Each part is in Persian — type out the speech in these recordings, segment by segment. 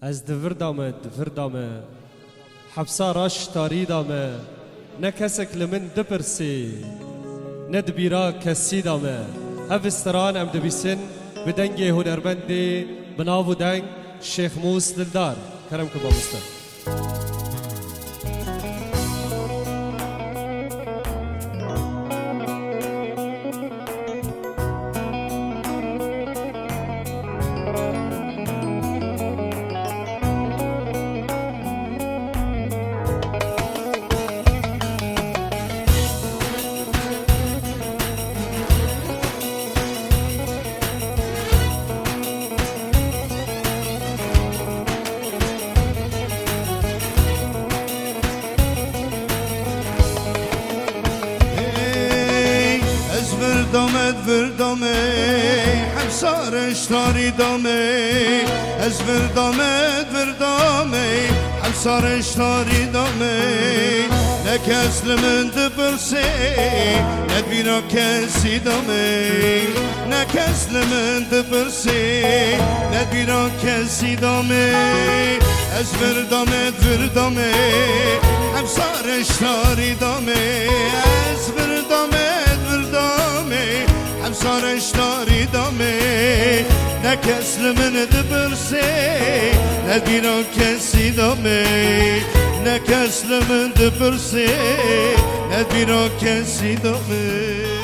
از دفردامه حبسا راش تاریدامه نه کسک لمن دپرسی نه دبیرا کسی دامه هف استران ام دبیسن بدنگی هنرمندی بناو دنگ شیخ موس دلدار کرم که با مستر وردامه حمسارش تاری دامه از وردامه حمسارش تاری دامه نکس لمن دپرسی ندبینا کسی دامه نکس لمن دپرسی ندبینا کسی دامه از وردامه حمسارش تاری دامه از وردامه حمسارش تاری دامه نکس لمن دپرسی ندبینا کسی دامه نکس لمن دپرسی ندبینا کسی دامه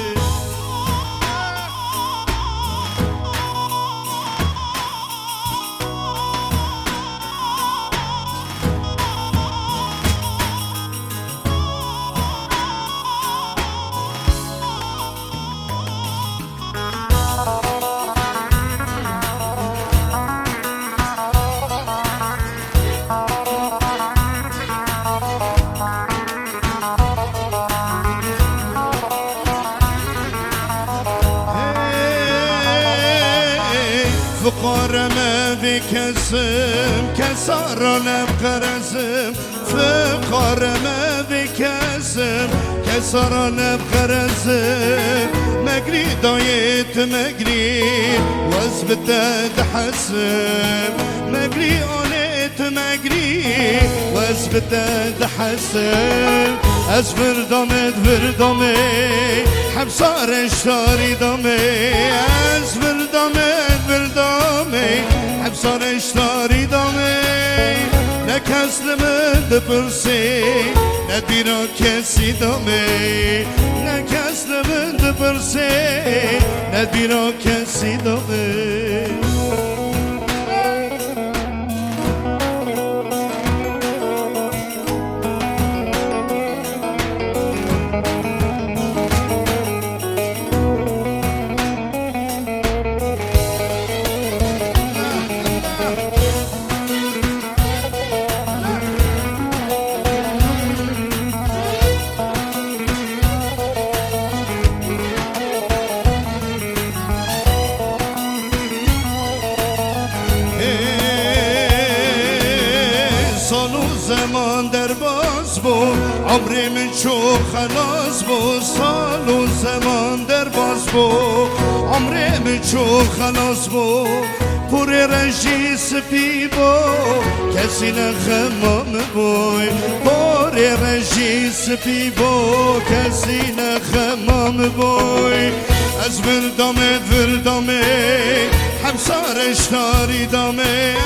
فقارم بکسم کسارانم قرزم فقارم بکسم کسارانم قرزم مگری دایت مگری وز بدد حسم مگری آنت مگری وز بدد حسم از وردامه حمسارش تاری دامه از وردامه حمسارش تاری دامه نکس لمن دپرسی ندبینا کسی دامه نکس لمن دپرسی ندبینا کسی دامه زمان در باز بود عمر من چو خلاص بود سال و زمان در باز بود عمر من چو خلاص بود پر رنجی سپی بود کسی نخمام بود پر رنجی سپی بود کسی نخمام بود از وردامه حمسارش تاری دامه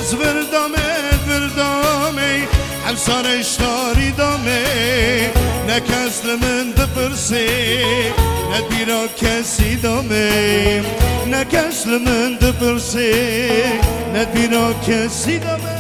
از وردامه حمسارش تاری دامه نکس لمن دپرسی ندبینا کسی دامه نکس لمن دپرسی ندبینا کسی دامه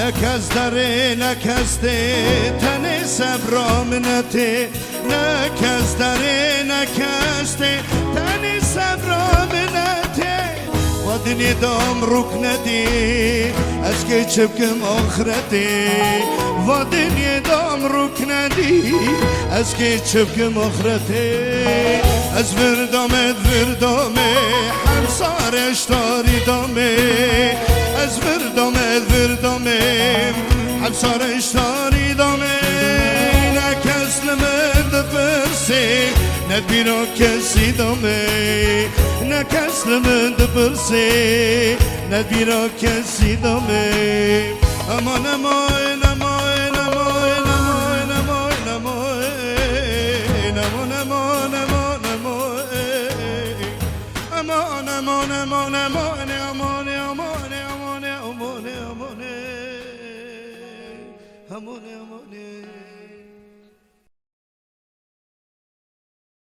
نکس داره نکسته تن صبر منته نکس داره نکسته تن صبر دنيا دام ركنتي أسكي تشبكم آخرتي ودنيا دام ركنتي أسكي تشبكم آخرتي از وردامه همسار اشتاری دامه از وردامه همسار اشتاری دامه نکس لمد برسی ندبیرا کسی دامه نکس لمد برسی ندبیرا کسی دامه امان امان امان امان امان امان امان امان امان aman aman aman aman aman aman aman aman aman aman aman